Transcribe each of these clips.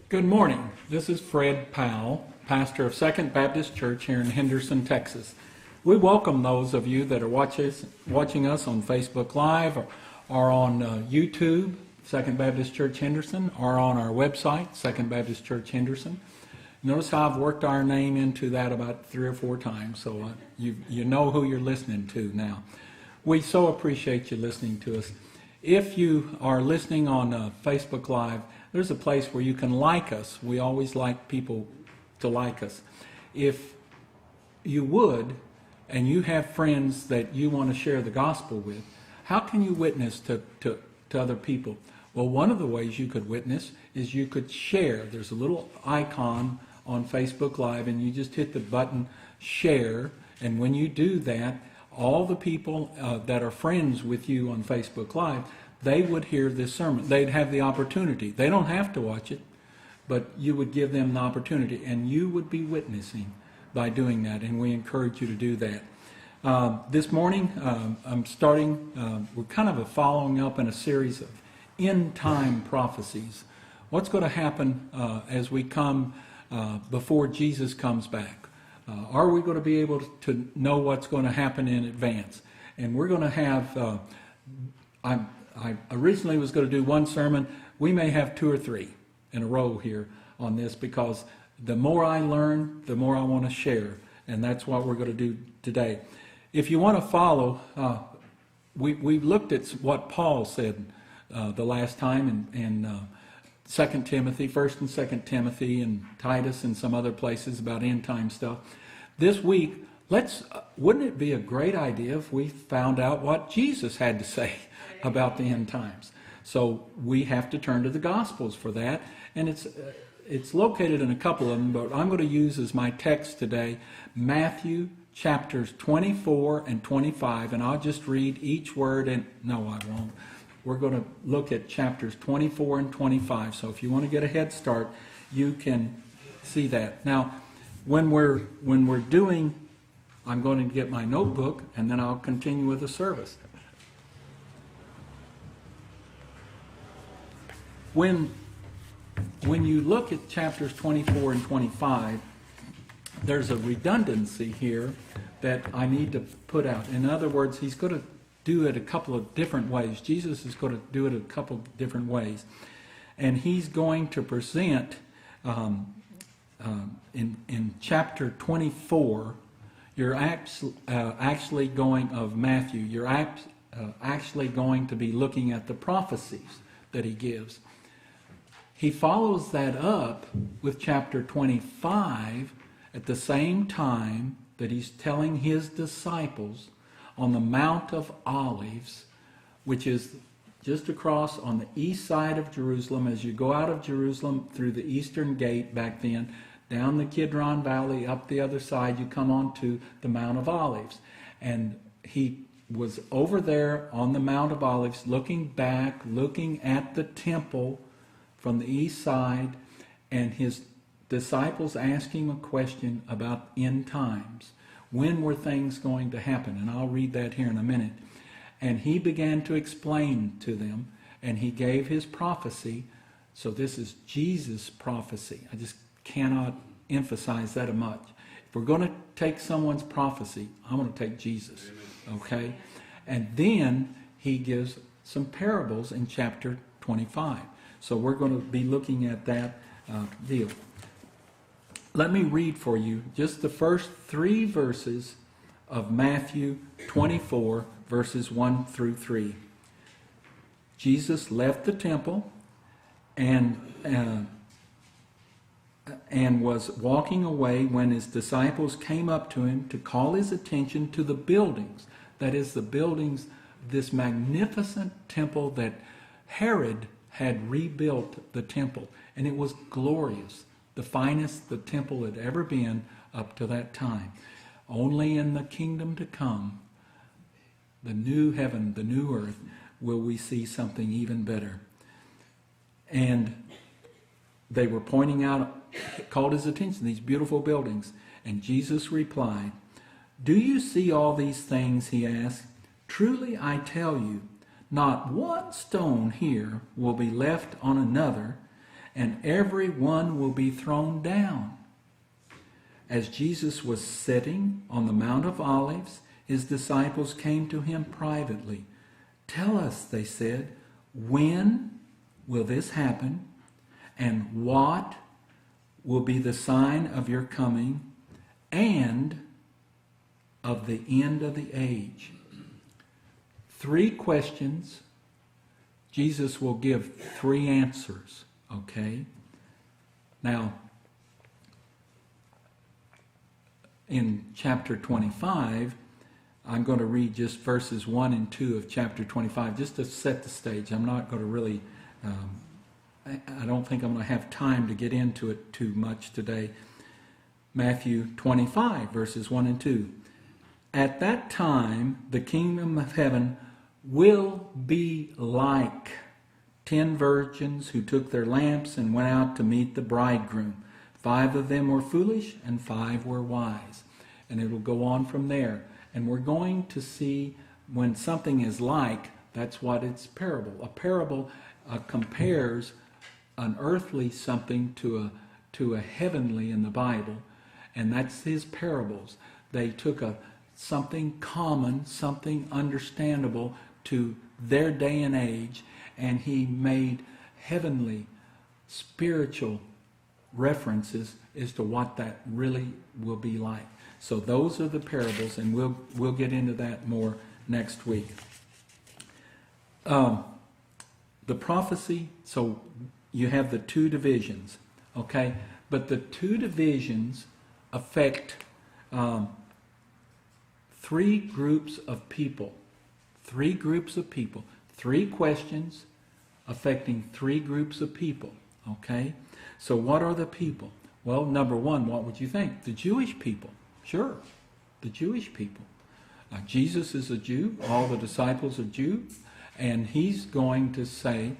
Good morning. This is Fred Powell, pastor of Second Baptist Church here in Henderson, Texas. We welcome those of you that are watching us on Facebook Live or on YouTube, Second Baptist Church Henderson, or on our website, Second Baptist Church Henderson. Notice how I've worked our name into that about 3 or 4 times, so you know who you're listening to now. We so appreciate you listening to us. If you are listening on Facebook Live, there's a place where you can like us. We always like people to like us. If you would, and you have friends that you want to share the gospel with, how can you witness to other people? Well, one of the ways you could witness is you could share. There's a little icon on Facebook Live, and you just hit the button share, and when you do that, all the people that are friends with you on Facebook Live, they would hear this sermon. They'd have the opportunity. They don't have to watch it, but you would give them the opportunity, and you would be witnessing by doing that, and we encourage you to do that. This morning, we're kind of following up in a series of end-time prophecies. What's going to happen as we come before Jesus comes back? Are we going to be able to know what's going to happen in advance? And we're going to have, I originally was going to do one sermon. We may have 2 or 3 in a row here on this, because the more I learn, the more I want to share. And that's what we're going to do today. If you want to follow, we looked at what Paul said the last time in 2 Timothy, 1st and 2nd Timothy, and Titus, and some other places about end time stuff. This week, wouldn't it be a great idea if we found out what Jesus had to say about the end times? So we have to turn to the Gospels for that, and it's located in a couple of them, but I'm going to use as my text today Matthew chapters 24 and 25, and I'll just read each word, and no, I won't. We're going to look at chapters 24 and 25, so if you want to get a head start, you can see that. Now, when we're doing, I'm going to get my notebook, and then I'll continue with the service. When you look at chapters 24 and 25, there's a redundancy here that I need to put out. In other words, he's going to do it a couple of different ways. Jesus is going to do it a couple of different ways. And he's going to present, in chapter 24, you're actually going, of Matthew, you're actually going to be looking at the prophecies that he gives. He follows that up with chapter 25 at the same time that he's telling his disciples on the Mount of Olives, which is just across on the east side of Jerusalem. As you go out of Jerusalem through the eastern gate back then, down the Kidron Valley, up the other side, you come onto the Mount of Olives. And he was over there on the Mount of Olives, looking back, looking at the temple from the east side, and his disciples asking him a question about end times. When were things going to happen? And I'll read that here in a minute. And he began to explain to them, and he gave his prophecy. So this is Jesus' prophecy. I just cannot emphasize that much. If we're going to take someone's prophecy, I'm going to take Jesus. Okay? And then he gives some parables in chapter 25. So we're going to be looking at that deal. Let me read for you just the first 3 verses of Matthew 24, verses 1 through 3. Jesus left the temple and was walking away when his disciples came up to him to call his attention to the buildings. That is, the buildings, this magnificent temple that Herod had rebuilt the temple, and it was glorious, the finest the temple had ever been up to that time. Only in the kingdom to come, the new heaven, the new earth, will we see something even better. And they were pointing out, called his attention, these beautiful buildings, and Jesus replied, "Do you see all these things?" he asked. "Truly I tell you, not one stone here will be left on another, and every one will be thrown down. As Jesus was sitting on the Mount of Olives, his disciples came to him privately. "Tell us," they said, "when will this happen? And what will be the sign of your coming and of the end of the age?" 3 questions. Jesus will give 3 answers. Okay? Now, in chapter 25, I'm going to read just verses 1 and 2 of chapter 25, just to set the stage. I'm not going to really, I don't think I'm going to have time to get into it too much today. Matthew 25, verses 1 and 2. "At that time, the kingdom of heaven will be like 10 virgins who took their lamps and went out to meet the bridegroom. 5 of them were foolish and 5 were wise." And it will go on from there. And we're going to see when something is like, that's what it's parable. A parable compares an earthly something to a heavenly in the Bible. And that's his parables. They took something common, something understandable to their day and age, and he made heavenly, spiritual references as to what that really will be like. So those are the parables, and we'll get into that more next week. The prophecy, so you have the 2 divisions, okay? But the 2 divisions affect 3 groups of people. 3 groups of people. 3 questions affecting 3 groups of people, okay? So what are the people? Well, number 1, what would you think? The Jewish people. Sure, the Jewish people. Jesus is a Jew. All the disciples are Jews. And he's going to say,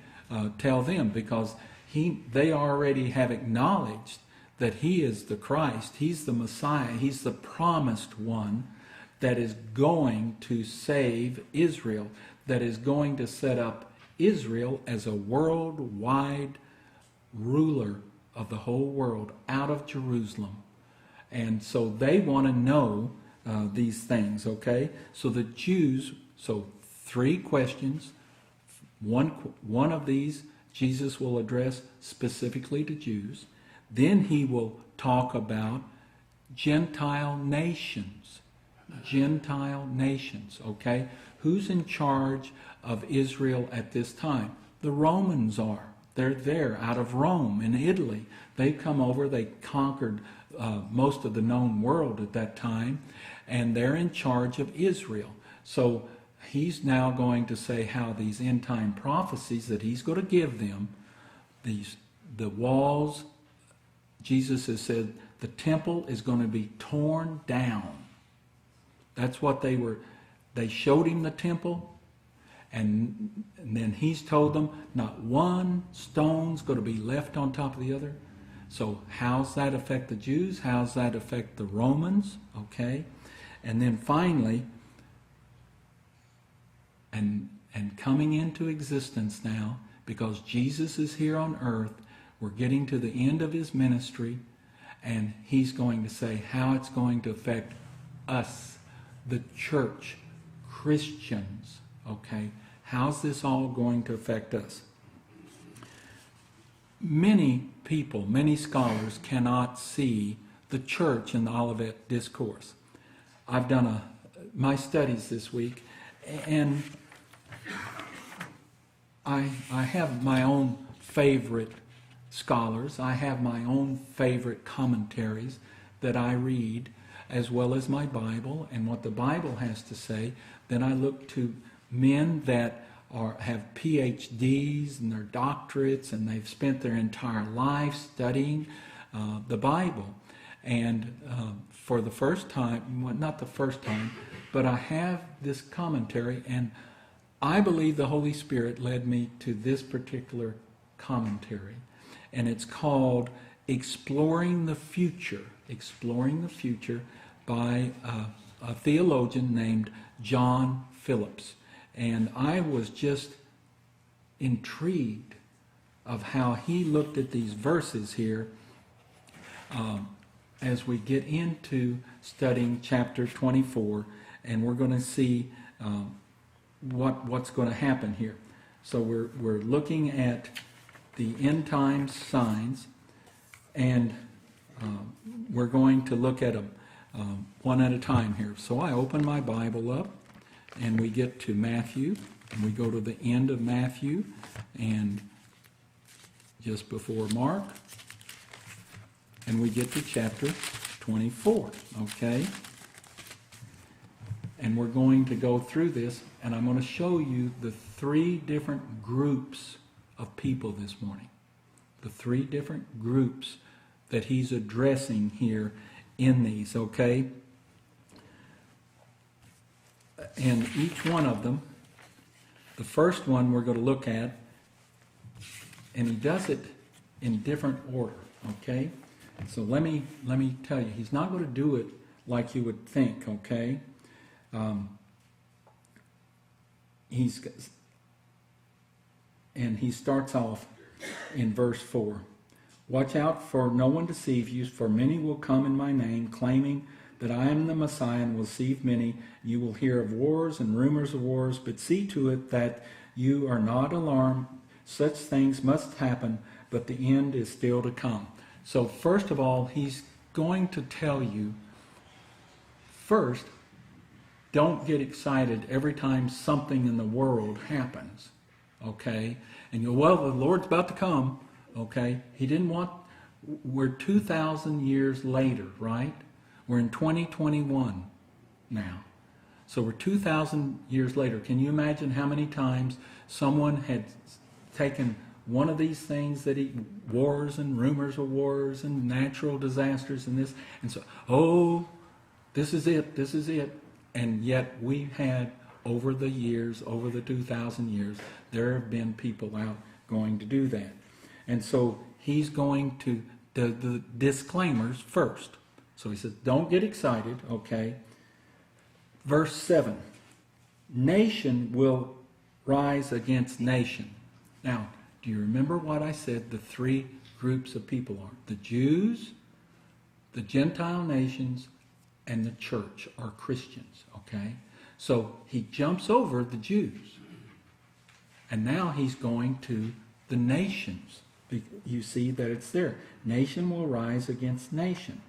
tell them, because they already have acknowledged that he is the Christ. He's the Messiah. He's the promised one that is going to save Israel, that is going to set up Israel as a worldwide ruler of the whole world out of Jerusalem. And so they want to know these things, okay? So the Jews, 3 questions. One of these Jesus will address specifically to Jews. Then he will talk about Gentile nations. Gentile nations, okay? Who's in charge of Israel at this time? The Romans are. They're there out of Rome in Italy. They've come over, they conquered most of the known world at that time, and they're in charge of Israel. So he's now going to say how these end time prophecies that he's going to give them, the walls, Jesus has said the temple is going to be torn down. That's what they showed him the temple, and then he's told them not one stone's going to be left on top of the other. So how's that affect the Jews? How's that affect the Romans? Okay. And then finally, and coming into existence now, because Jesus is here on earth, we're getting to the end of his ministry, and he's going to say how it's going to affect us, the church, Christians. Okay. How's this all going to affect us? Many people, many scholars cannot see the church in the Olivet Discourse. I've done my studies this week, and I have my own favorite scholars. I have my own favorite commentaries that I read, as well as my Bible and what the Bible has to say. Then I look to men that have PhDs and their doctorates, and they've spent their entire life studying the Bible. And for the first time, well, not the first time, but I have this commentary, and I believe the Holy Spirit led me to this particular commentary. And it's called Exploring the Future. Exploring the Future by a theologian named John Phillips. And I was just intrigued of how he looked at these verses here as we get into studying chapter 24, and we're going to see what's going to happen here. So we're looking at the end times signs, and we're going to look at them one at a time here. So I open my Bible up, and we get to Matthew, and we go to the end of Matthew, and just before Mark, and we get to chapter 24, okay? And we're going to go through this, and I'm going to show you the three different groups of people this morning. The three different groups that he's addressing here in these, okay? And each one of them, the first one we're going to look at, and he does it in different order, okay? So let me tell you, he's not going to do it like you would think, okay? He starts off in verse 4. Watch out for no one deceive you, for many will come in my name, claiming that I am the Messiah, and will deceive many. You will hear of wars and rumors of wars, but see to it that you are not alarmed. Such things must happen, but the end is still to come. So first of all, he's going to tell you, first, don't get excited every time something in the world happens, okay? And you go, well, the Lord's about to come, okay? He didn't want, we're 2,000 years later, right? We're in 2021 now. So we're 2,000 years later. Can you imagine how many times someone had taken one of these things that wars and rumors of wars and natural disasters and this, and so, oh, this is it. And yet we had, over the years, over the 2,000 years, there have been people out going to do that. And so he's going to, the disclaimers first. So he says, don't get excited, okay? Verse 7, nation will rise against nation. Now, do you remember what I said the three groups of people are? The Jews, the Gentile nations, and the church are Christians, okay? So he jumps over the Jews. And now he's going to the nations. You see that it's there. Nation will rise against nation.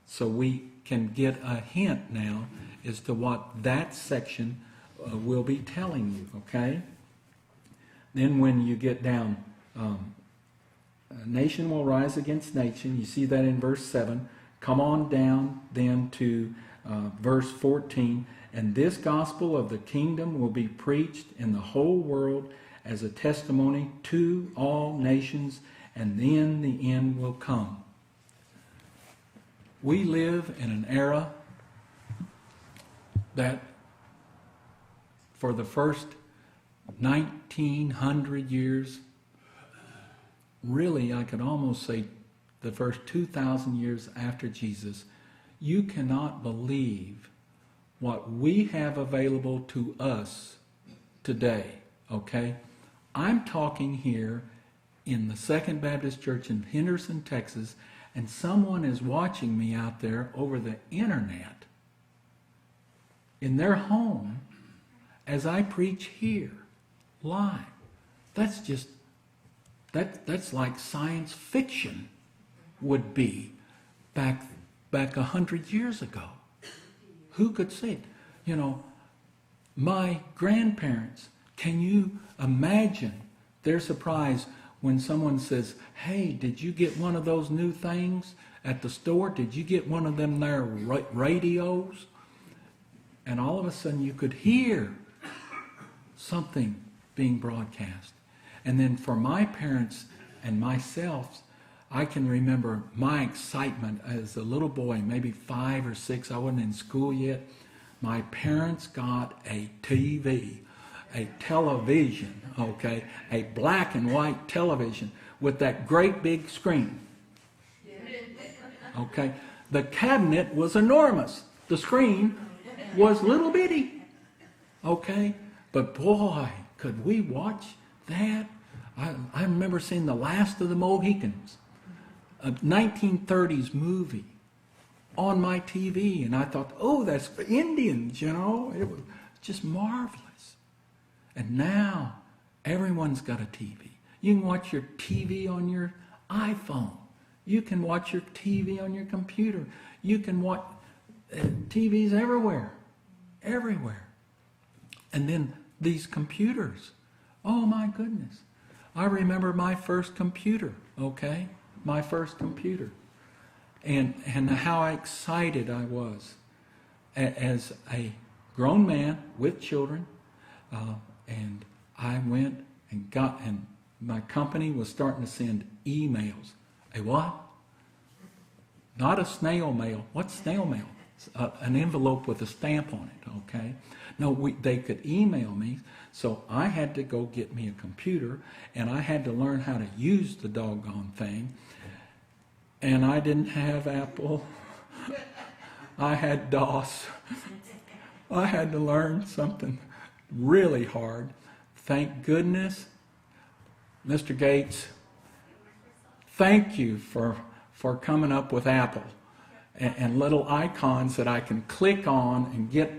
So we can get a hint now as to what that section will be telling you, okay? Then when you get down, nation will rise against nation. You see that in verse 7. Come on down then to verse 14. And this gospel of the kingdom will be preached in the whole world as a testimony to all nations, and then the end will come. We live in an era that for the first 1900 years, really I could almost say the first 2,000 years after Jesus, you cannot believe what we have available to us today, okay? I'm talking here in the Second Baptist Church in Henderson, Texas, and someone is watching me out there over the internet in their home as I preach here live. That's just, that's like science fiction would be back 100 years ago. Who could say it? You know, my grandparents, can you imagine their surprise when someone says, hey, did you get one of those new things at the store? Did you get one of them there radios? And all of a sudden you could hear something being broadcast. And then for my parents and myself, I can remember my excitement as a little boy, maybe 5 or 6, I wasn't in school yet. My parents got a TV, a television, okay, a black and white television with that great big screen. Okay, the cabinet was enormous. The screen was little bitty. Okay, but boy, could we watch that? I remember seeing The Last of the Mohicans, a 1930s movie, on my TV, and I thought, oh, that's for Indians, you know. It was just marvelous. And now everyone's got a TV. You can watch your TV on your iPhone. You can watch your TV on your computer. You can watch TVs everywhere, everywhere. And then these computers. Oh my goodness. I remember my first computer, okay? My first computer. And how excited I was as a grown man with children. And I went and my company was starting to send emails. A what? Not a snail mail. What's snail mail? An envelope with a stamp on it, okay? No, they could email me, so I had to go get me a computer, and I had to learn how to use the doggone thing. And I didn't have Apple. I had DOS. I had to learn something really hard. Thank goodness, Mr. Gates, thank you for coming up with Apple and little icons that I can click on and get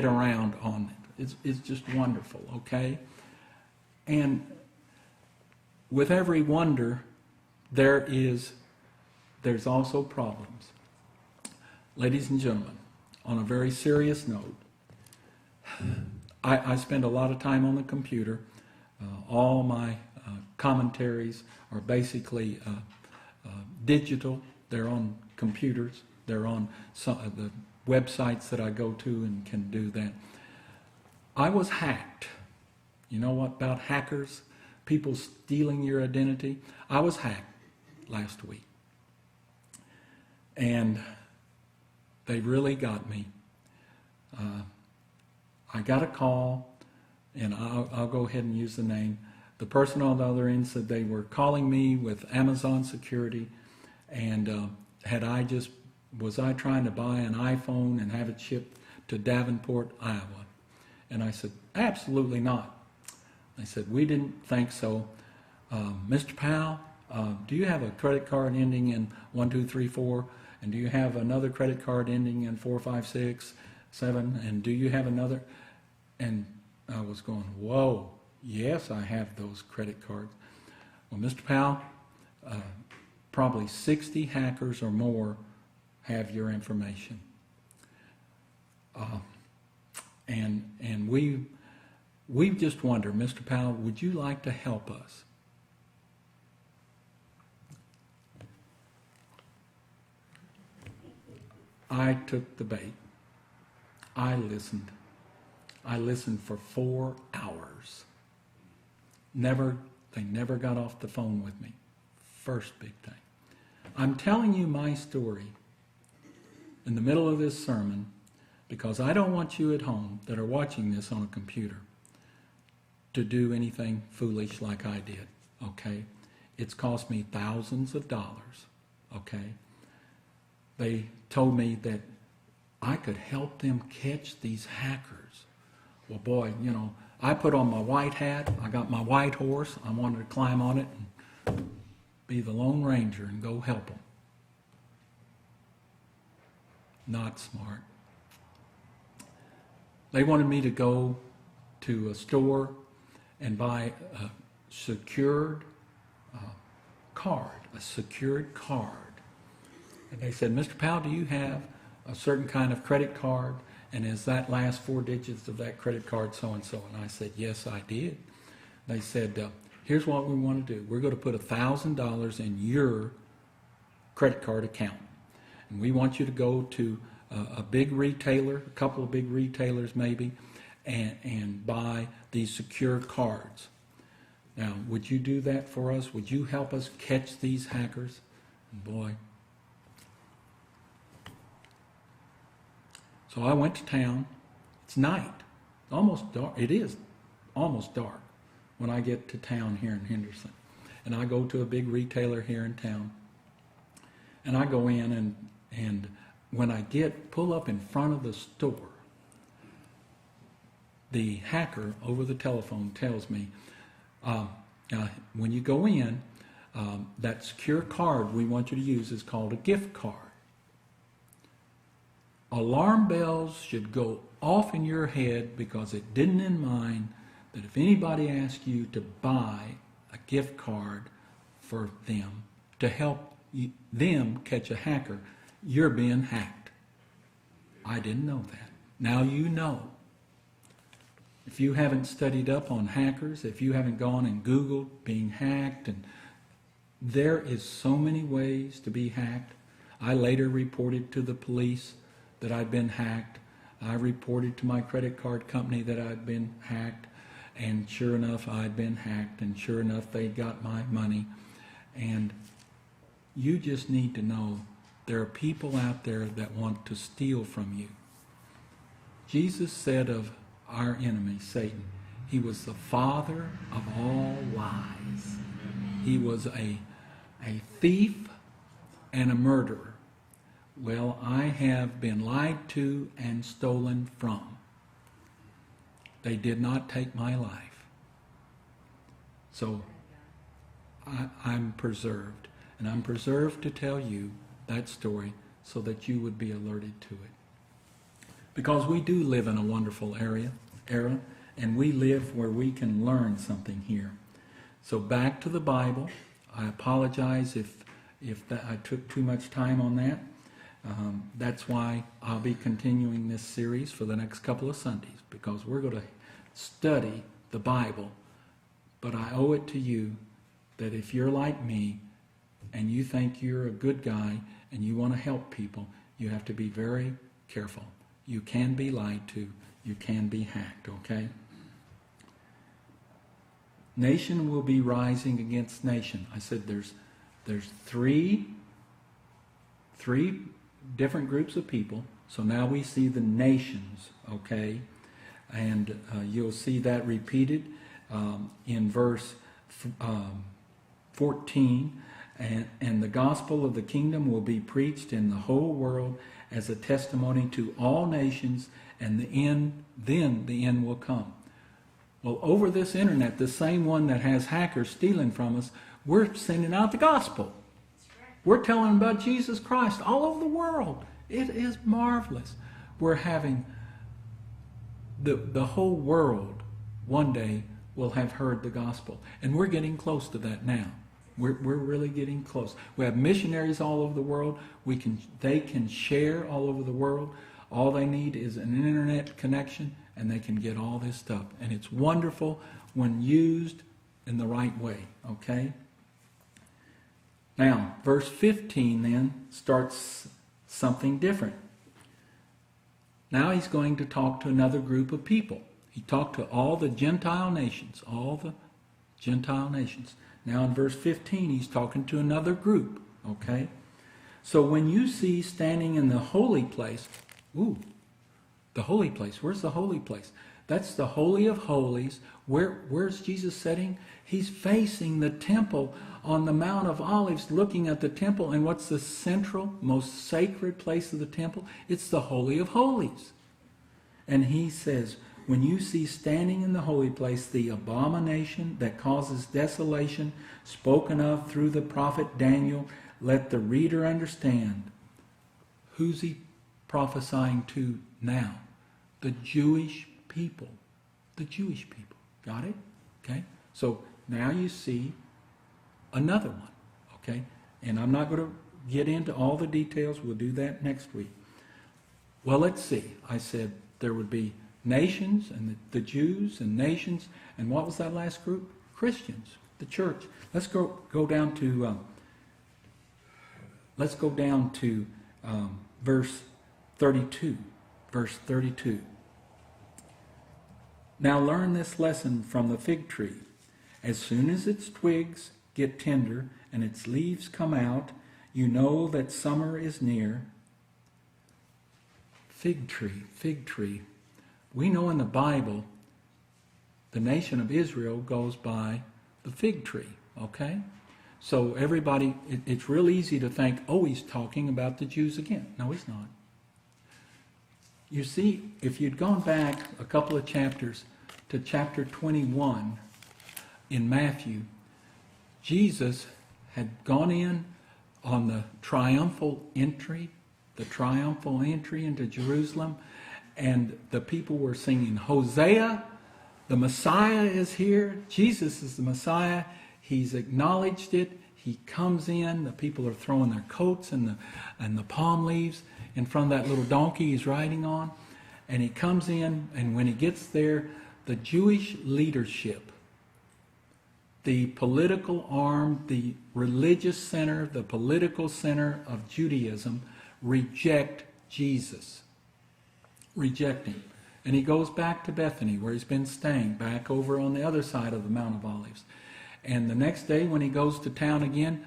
around on it. It's just wonderful, okay? And with every wonder, there's also problems. Ladies and gentlemen, on a very serious note, I spend a lot of time on the computer. All my commentaries are basically digital. They're on computers. They're on some of the websites that I go to and can do that. I was hacked. You know what about hackers? People stealing your identity? I was hacked last week. And they really got me. I got a call, and I'll go ahead and use the name. The person on the other end said they were calling me with Amazon security, and was I trying to buy an iPhone and have it shipped to Davenport, Iowa? And I said, absolutely not. They said, we didn't think so. Mr. Powell, do you have a credit card ending in 1234? And do you have another credit card ending in 4567? And do you have another? And I was going, whoa, yes, I have those credit cards. Well, Mr. Powell, probably 60 hackers or more have your information. And we just wonder, Mr. Powell, would you like to help us? I took the bait. I listened. I listened for 4 hours. They never got off the phone with me. First big thing. I'm telling you my story in the middle of this sermon because I don't want you at home that are watching this on a computer to do anything foolish like I did, okay? It's cost me thousands of dollars, okay? They told me that I could help them catch these hackers. Well, boy, you know, I put on my white hat. I got my white horse. I wanted to climb on it and be the Lone Ranger and go help them. Not smart. They wanted me to go to a store and buy a secured card, a secured card. And they said, Mr. Powell, do you have a certain kind of credit card? And is that last 4 digits of that credit card so-and-so? And I said, yes, I did. They said, here's what we want to do. We're going to put $1,000 in your credit card account. And we want you to go to a big retailer, a couple of big retailers maybe, and buy these secure cards. Now, would you do that for us? Would you help us catch these hackers? And boy. So I went to town. It's night. Almost dark. It is almost dark when I get to town here in Henderson. And I go to a big retailer here in town. And I go in and when I pull up in front of the store, the hacker over the telephone tells me, when you go in, that secure card we want you to use is called a gift card. Alarm bells should go off in your head because it didn't in mine that if anybody asks you to buy a gift card for them to help them catch a hacker, you're being hacked. I didn't know that. Now you know. If you haven't studied up on hackers, if you haven't gone and Googled being hacked, and there is so many ways to be hacked. I later reported to the police that I'd been hacked. I reported to my credit card company that I'd been hacked, and sure enough I'd been hacked, and sure enough they got my money. And you just need to know there are people out there that want to steal from you. Jesus said of our enemy, Satan, he was the father of all lies. He was a thief and a murderer. Well, I have been lied to and stolen from. They did not take my life. So I'm preserved. And I'm preserved to tell you that story so that you would be alerted to it. Because we do live in a wonderful era, and we live where we can learn something here. So back to the Bible. I apologize if I took too much time on that. That's why I'll be continuing this series for the next couple of Sundays, because we're going to study the Bible. But I owe it to you that if you're like me and you think you're a good guy and you want to help people, you have to be very careful. You can be lied to. You can be hacked, okay? Nation will be rising against nation. I said there's three different groups of people. So now we see the nations, okay? And you'll see that repeated in verse 14. And the gospel of the kingdom will be preached in the whole world as a testimony to all nations, and then the end will come. Well, over this internet, the same one that has hackers stealing from us, we're sending out the gospel. We're telling about Jesus Christ all over the world. It is marvelous. We're having the whole world one day will have heard the gospel. And we're getting close to that now. We're really getting close. We have missionaries all over the world. They can share all over the world. All they need is an internet connection, and they can get all this stuff. And it's wonderful when used in the right way, okay? Now, verse 15 then starts something different. Now he's going to talk to another group of people. He talked to all the Gentile nations, Now in verse 15, he's talking to another group, okay? So when you see standing in the holy place, the holy place, where's the holy place? That's the Holy of Holies. Where's Jesus sitting? He's facing the temple on the Mount of Olives, looking at the temple. And what's the central, most sacred place of the temple? It's the Holy of Holies. And he says, when you see standing in the holy place the abomination that causes desolation, spoken of through the prophet Daniel, let the reader understand. Who's he prophesying to now? The Jewish people. The Jewish people. Got it? Okay? So now you see another one. Okay? And I'm not going to get into all the details. We'll do that next week. Well, let's see. I said there would be nations, and the Jews and nations, and what was that last group? Christians, the church. Let's go down to verse 32. Verse 32. Now learn this lesson from the fig tree. As soon as its twigs get tender and its leaves come out, you know that summer is near. Fig tree. We know in the Bible, the nation of Israel goes by the fig tree, okay? So everybody, it's real easy to think, oh, he's talking about the Jews again. No, he's not. You see, if you'd gone back a couple of chapters to chapter 21 in Matthew, Jesus had gone in on the triumphal entry into Jerusalem, and the people were singing, Hosea, the Messiah is here. Jesus is the Messiah. He's acknowledged it. He comes in. The people are throwing their coats and the palm leaves in front of that little donkey he's riding on. And he comes in, and when he gets there, the Jewish leadership, the political arm, the religious center, the political center of Judaism, reject Jesus. Reject him. And he goes back to Bethany, where he's been staying, back over on the other side of the Mount of Olives. And the next day, when he goes to town again,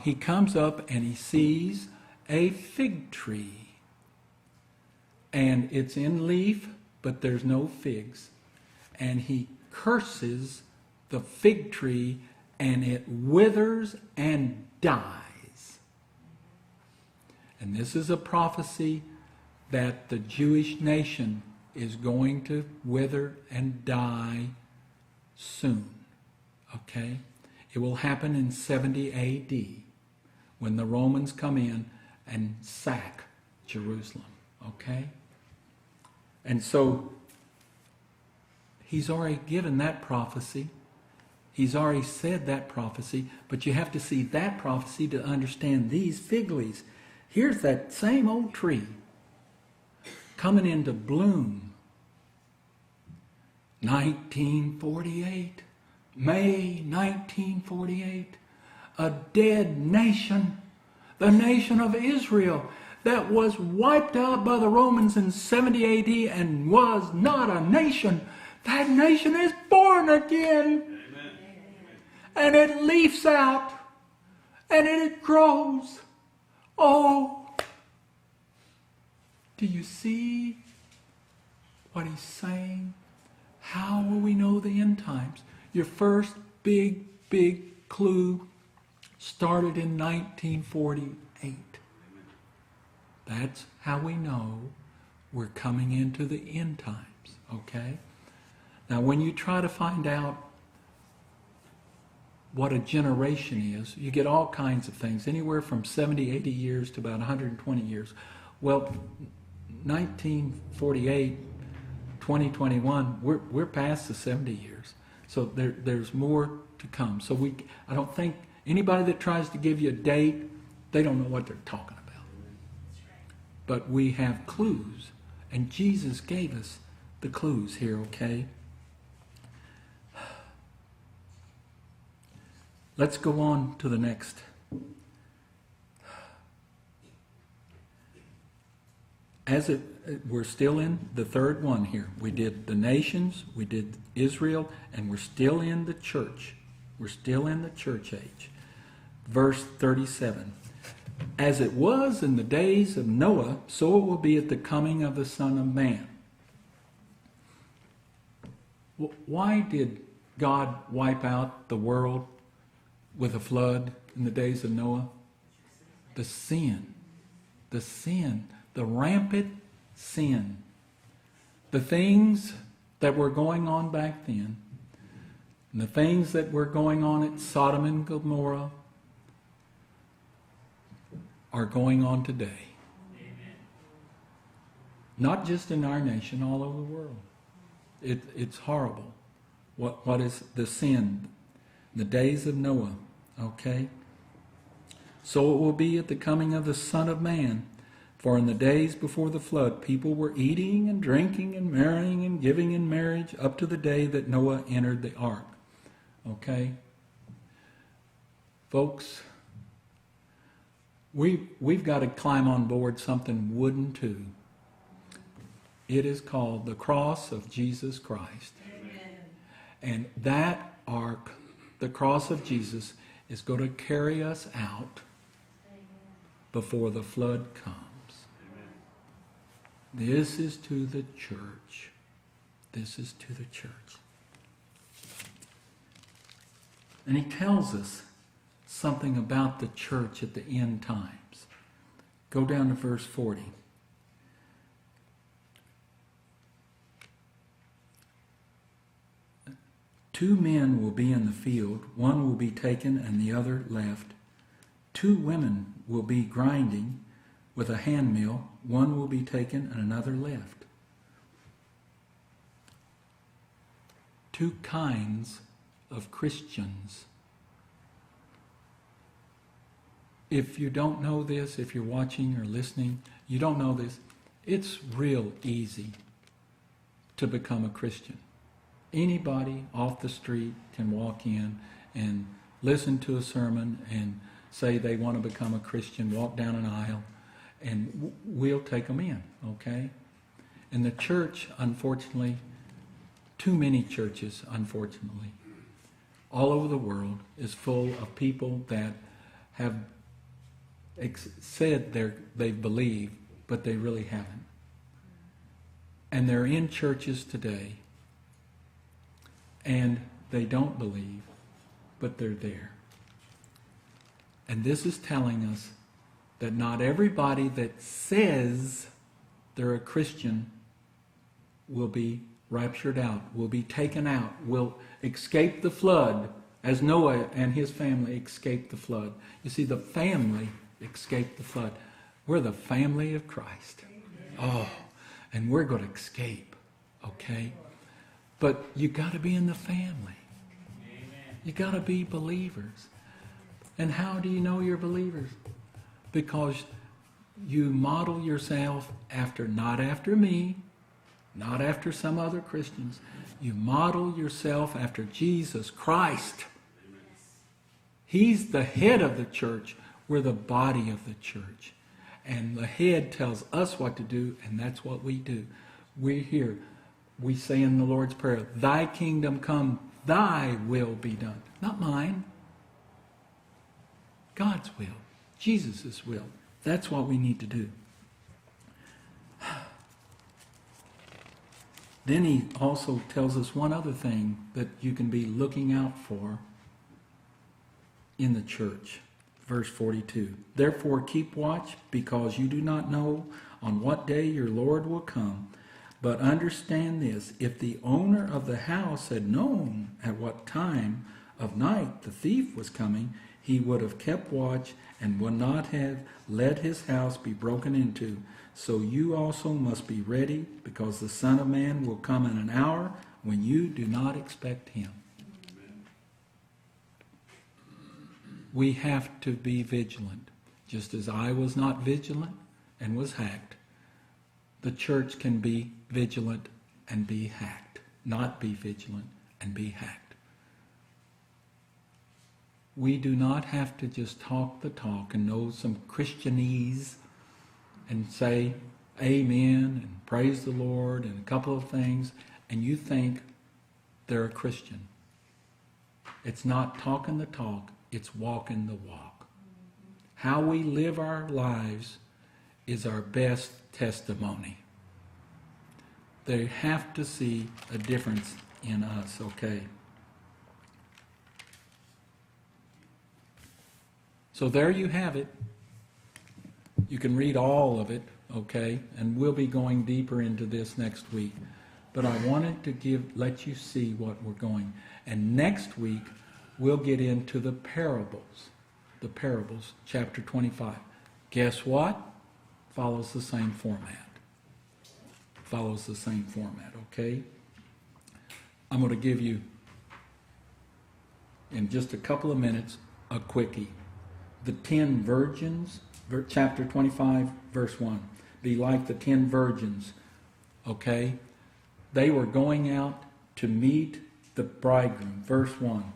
he comes up and he sees a fig tree. And it's in leaf, but there's no figs. And he curses the fig tree, and it withers and dies. And this is a prophecy that the Jewish nation is going to wither and die soon. Okay? It will happen in 70 A.D. when the Romans come in and sack Jerusalem. Okay? And so, he's already given that prophecy. He's already said that prophecy, but you have to see that prophecy to understand these fig leaves. Here's that same old tree coming into bloom. 1948, May 1948, a dead nation, the nation of Israel, that was wiped out by the Romans in 70 A.D. and was not a nation. That nation is born again. Amen. And it leafs out, and it grows. Oh, do you see what he's saying? How will we know the end times? Your first big clue started in 1948. That's how we know we're coming into the end times, okay? Now, when you try to find out what a generation is, you get all kinds of things, anywhere from 70, 80 years to about 120 years. Well, 1948, 2021, we're past the 70 years. So there's more to come. So I don't think anybody that tries to give you a date, they don't know what they're talking about. But we have clues, and Jesus gave us the clues here, okay? Let's go on to the next. We're still in the third one here. We did the nations, we did Israel, and we're still in the church. We're still in the church age. Verse 37. As it was in the days of Noah, so it will be at the coming of the Son of Man. Why did God wipe out the world with a flood in the days of Noah? The sin, the rampant sin. The things that were going on back then, and the things that were going on at Sodom and Gomorrah, are going on today. Amen. Not just in our nation, all over the world. It's horrible. What is the sin? The days of Noah. Okay? So it will be at the coming of the Son of Man. For in the days before the flood, people were eating and drinking and marrying and giving in marriage up to the day that Noah entered the ark. Okay? Folks, we've got to climb on board something wooden too. It is called the cross of Jesus Christ. Amen. And that ark, the cross of Jesus, is going to carry us out before the flood comes. Amen. This is to the church. This is to the church. And he tells us something about the church at the end times. Go down to verse 40. 2 men will be in the field, one will be taken and the other left. 2 women will be grinding with a handmill, one will be taken and another left. 2 kinds of Christians. If you don't know this, if you're watching or listening, you don't know this, it's real easy to become a Christian. Anybody off the street can walk in and listen to a sermon and say they want to become a Christian, walk down an aisle, and we'll take them in, okay? And the church, unfortunately, too many churches, unfortunately, all over the world is full of people that have said they believe, but they really haven't. And they're in churches today, and they don't believe, but they're there. And this is telling us that not everybody that says they're a Christian will be raptured out, will be taken out, will escape the flood, as Noah and his family escaped the flood. You see, the family escaped the flood. We're the family of Christ. Oh, and we're going to escape, okay? But you got to be in the family. You got to be believers. And how do you know you're believers? Because you model yourself after, not after me, not after some other Christians. You model yourself after Jesus Christ. He's the head of the church. We're the body of the church. And the head tells us what to do, and that's what we do. We're here. We say in the Lord's Prayer, Thy kingdom come, Thy will be done. Not mine. God's will. Jesus' will. That's what we need to do. Then he also tells us one other thing that you can be looking out for in the church. Verse 42. Therefore keep watch, because you do not know on what day your Lord will come. But understand this, if the owner of the house had known at what time of night the thief was coming, he would have kept watch and would not have let his house be broken into. So you also must be ready, because the Son of Man will come in an hour when you do not expect him. We have to be vigilant. Just as I was not vigilant and was hacked, the church can be vigilant and be hacked. Not be vigilant and be hacked. We do not have to just talk the talk and know some Christianese and say amen and praise the Lord and a couple of things, and you think they're a Christian. It's not talking the talk, it's walking the walk. How we live our lives is our best testimony. They have to see a difference in us, okay? So there you have it. You can read all of it, okay? And we'll be going deeper into this next week. But I wanted to let you see what we're going. And next week, we'll get into the parables. The parables, chapter 25. Guess what? Follows the same format. Follows the same format, okay? I'm going to give you, in just a couple of minutes, a quickie. The 10 virgins, chapter 25, verse 1. Be like the 10 virgins, okay? They were going out to meet the bridegroom, verse 1.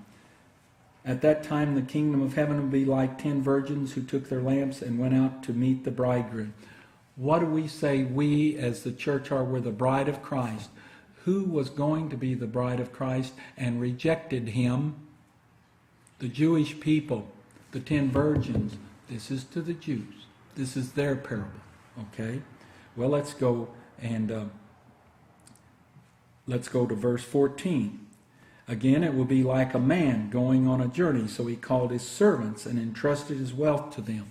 At that time the kingdom of heaven will be like 10 virgins who took their lamps and went out to meet the bridegroom. What do we say we as the church are? We're the bride of Christ. Who was going to be the bride of Christ and rejected him? The Jewish people, the 10 virgins. This is to the Jews. This is their parable, okay? Well, let's go and let's go to verse 14. Again, it will be like a man going on a journey, so he called his servants and entrusted his wealth to them.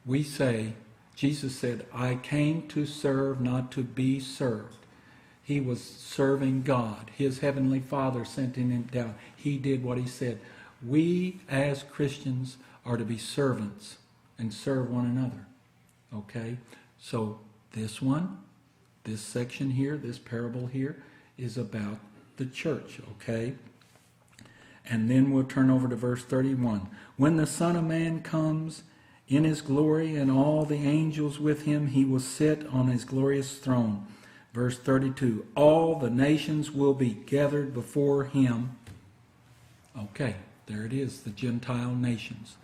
We say, Jesus said, I came to serve, not to be served. He was serving God. His heavenly Father sent him down. He did what he said. We as Christians are to be servants and serve one another. Okay? So this section here, this parable here, is about the church. Okay? And then we'll turn over to verse 31. When the Son of Man comes in his glory and all the angels with him, he will sit on his glorious throne. Verse 32. All the nations will be gathered before him. Okay, there it is, the Gentile nations.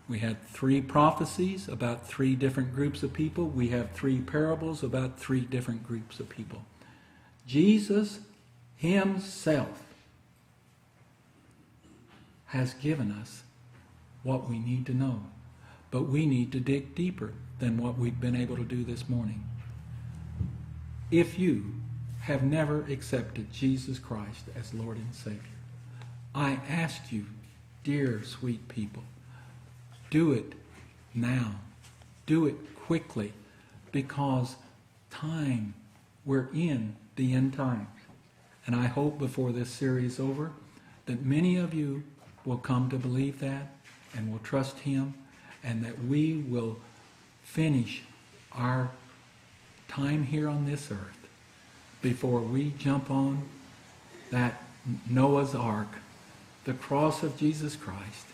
We had 3 prophecies about 3 different groups of people. We have 3 parables about 3 different groups of people. Jesus himself has given us what we need to know. But we need to dig deeper than what we've been able to do this morning. If you have never accepted Jesus Christ as Lord and Savior, I ask you, dear sweet people, do it now. Do it quickly, because we're in the end times. And I hope before this series is over that many of you will come to believe that and will trust him, and that we will finish our time here on this earth before we jump on that Noah's Ark, the cross of Jesus Christ,